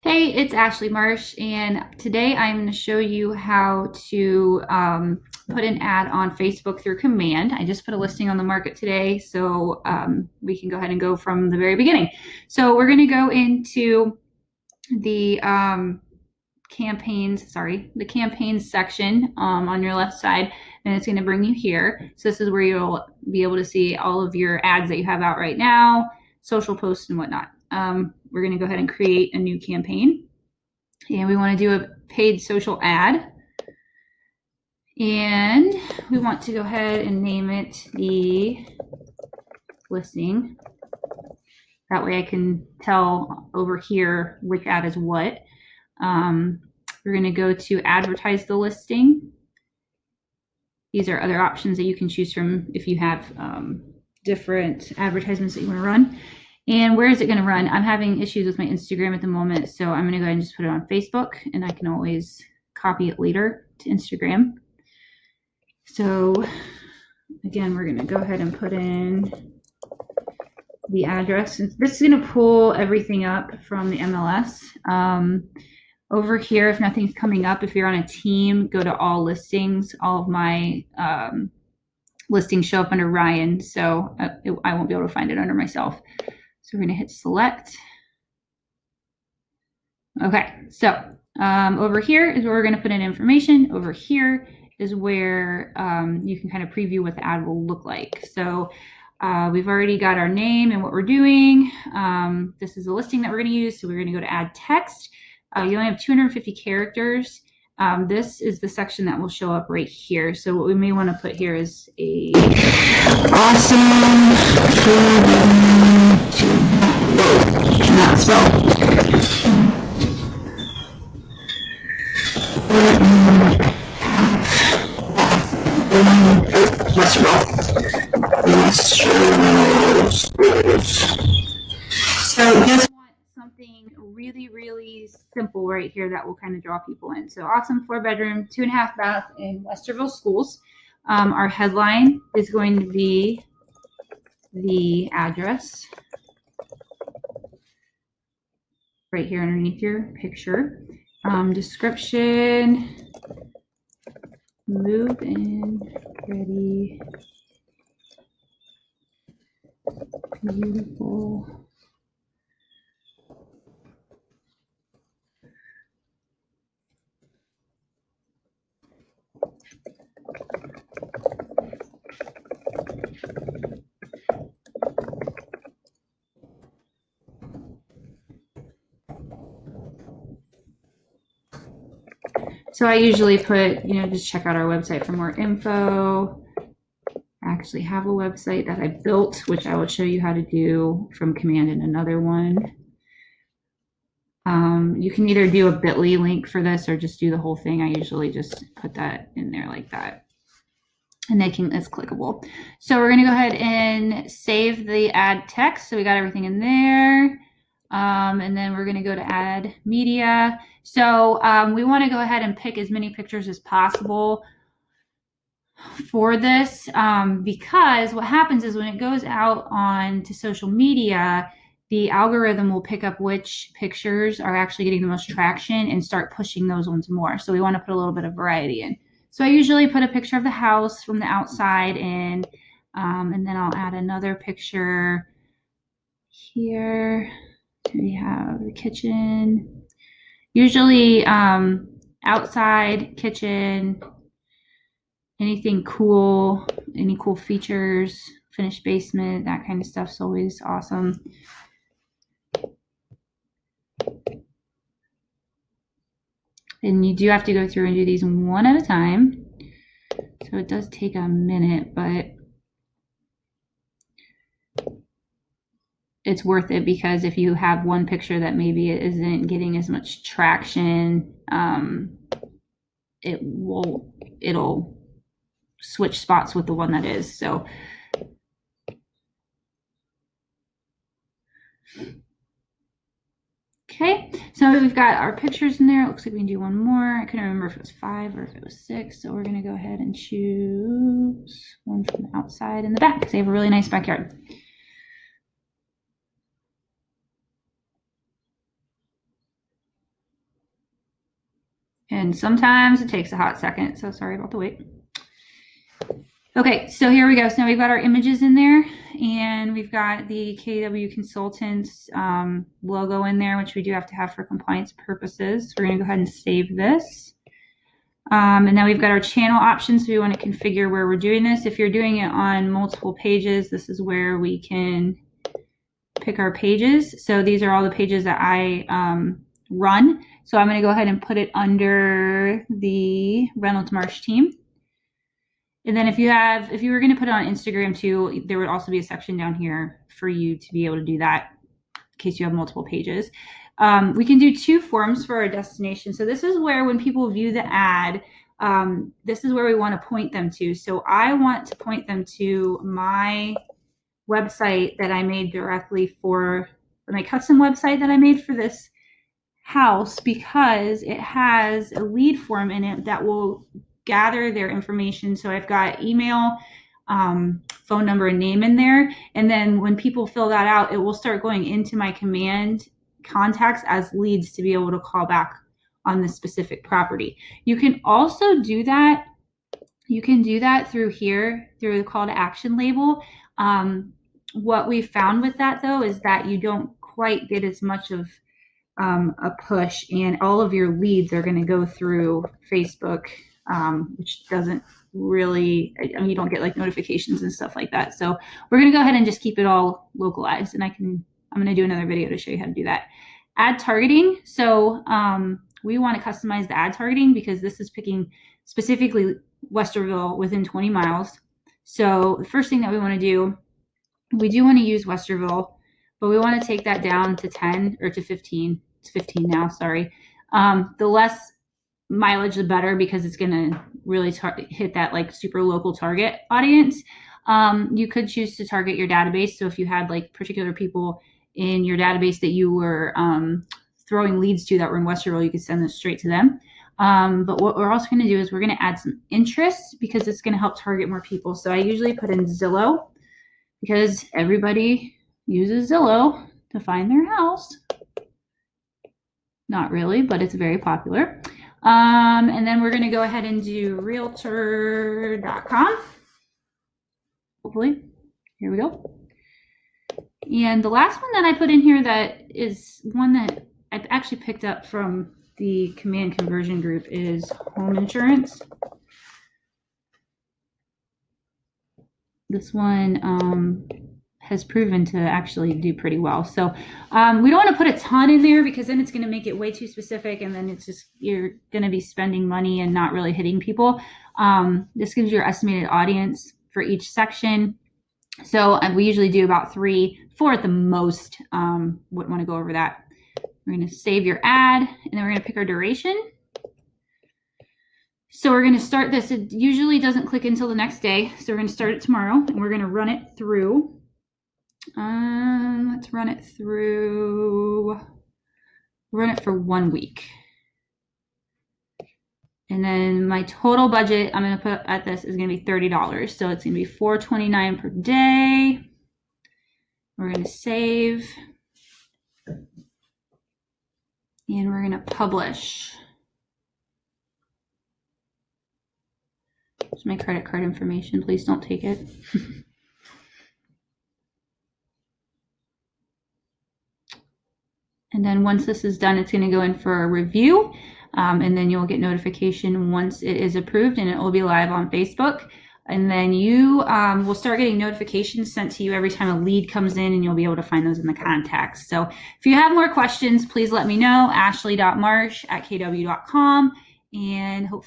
Hey, it's Ashley Marsh, and today I'm going to show you how to put an ad on Facebook through command. I just put a listing on the market today, so we can go ahead and go from the very beginning. So we're going to go into the campaigns section on your left side, and it's going to bring you here. So this is where you'll be able to see all of your ads that you have out right now, social posts and whatnot. We're going to go ahead and create a new campaign, and we want to do a paid social ad, and we want to go ahead and name it the listing. That way I can tell over here which ad is what. We're going to go to advertise the listing. These are other options that you can choose from if you have different advertisements that you want to run. And where is it going to run? I'm having issues with my Instagram at the moment, so I'm going to go ahead and just put it on Facebook, and I can always copy it later to Instagram. So again, we're going to go ahead and put in the address. This is going to pull everything up from the MLS. Over here, if nothing's coming up, if you're on a team, go to all listings. All of my listings show up under Ryan, so I won't be able to find it under myself. So we're going to hit select. Okay, so over here is where we're going to put in information. Over here is where you can kind of preview what the ad will look like. So we've already got our name and what we're doing. This is the listing that we're going to use. So we're going to go to add text. You only have 250 characters. This is the section that will show up right here. So what we may want to put here is a awesome, not spell. So just want something really simple right here that will kind of draw people in. So awesome 4-bedroom, 2.5 bath in Westerville schools. Our headline is going to be the address right here underneath your picture. Description, move in ready, beautiful. So I usually put, just check out our website for more info. I actually have a website that I built, which I will show you how to do from command in another one. You can either do a bit.ly link for this or just do the whole thing. I usually just put that in there like that. And it's clickable. So we're going to go ahead and save the ad text. So we got everything in there. And then we're going to go to add media. So we want to go ahead and pick as many pictures as possible for this, because what happens is when it goes out on to social media, the algorithm will pick up which pictures are actually getting the most traction and start pushing those ones more. So we want to put a little bit of variety in. So I usually put a picture of the house from the outside in, and then I'll add another picture here. We have the kitchen. Usually outside, kitchen, anything cool, any cool features, finished basement, that kind of stuff's always awesome. And you do have to go through and do these one at a time. So it does take a minute, but it's worth it, because if you have one picture that maybe isn't getting as much traction, it'll switch spots with the one that is. So okay, so we've got our pictures in there. It looks like we can do one more. I couldn't remember if it was 5 or if it was 6. So we're going to go ahead and choose one from the outside and the back, because they have a really nice backyard. And sometimes it takes a hot second, so sorry about the wait. Okay, so here we go. So now we've got our images in there, and we've got the KW Consultants logo in there, which we do have to have for compliance purposes. We're going to go ahead and save this. And now we've got our channel options. So we want to configure where we're doing this. If you're doing it on multiple pages, this is where we can pick our pages. So these are all the pages that I run. So I'm going to go ahead and put it under the Reynolds Marsh team. And then if you were going to put it on Instagram too, there would also be a section down here for you to be able to do that in case you have multiple pages. We can do 2 forms for our destination. So this is where when people view the ad, this is where we want to point them to. So I want to point them to my website that I made directly for my custom website that I made for this house, because it has a lead form in it that will gather their information. So I've got email, phone number, and name in there. And then when people fill that out, it will start going into my command contacts as leads to be able to call back on the specific property. You can also do that. You can do that through here, through the call to action label. What we found with that though is that you don't quite get as much of a push, and all of your leads are going to go through Facebook, which doesn't really, I mean, you don't get like notifications and stuff like that. So we're going to go ahead and just keep it all localized, and I'm going to do another video to show you how to do that. Ad targeting. So we want to customize the ad targeting because this is picking specifically Westerville within 20 miles. So the first thing that we want to do, we do want to use Westerville, but we want to take that down to 10 or to 15. It's 15 now, sorry. The less mileage, the better, because it's going to really hit that like super local target audience. You could choose to target your database. So if you had like particular people in your database that you were throwing leads to that were in Westerville, you could send this straight to them. But what we're also going to do is we're going to add some interest, because it's going to help target more people. So I usually put in Zillow, because everybody uses Zillow to find their house. Not really, but it's very popular. And then we're going to go ahead and do realtor.com. Hopefully. Here we go. And the last one that I put in here that is one that I've actually picked up from the command conversion group is home insurance. This one has proven to actually do pretty well. So we don't want to put a ton in there, because then it's going to make it way too specific, and then it's just, you're going to be spending money and not really hitting people. This gives you your estimated audience for each section. So we usually do about 3, 4 at the most. Wouldn't want to go over that. We're going to save your ad, and then we're going to pick our duration. So we're going to start this. It usually doesn't click until the next day. So we're going to start it tomorrow, and we're going to run it through. Let's run it through. Run it for 1 week. And then my total budget I'm going to put at this is going to be $30. So it's going to be $4.29 per day. We're going to save. And we're going to publish. Here's my credit card information. Please don't take it. And then once this is done, it's going to go in for a review. And then you'll get notification once it is approved, and it will be live on Facebook. And then you will start getting notifications sent to you every time a lead comes in, and you'll be able to find those in the contacts. So if you have more questions, please let me know. Ashley.marsh@kw.com, and hopefully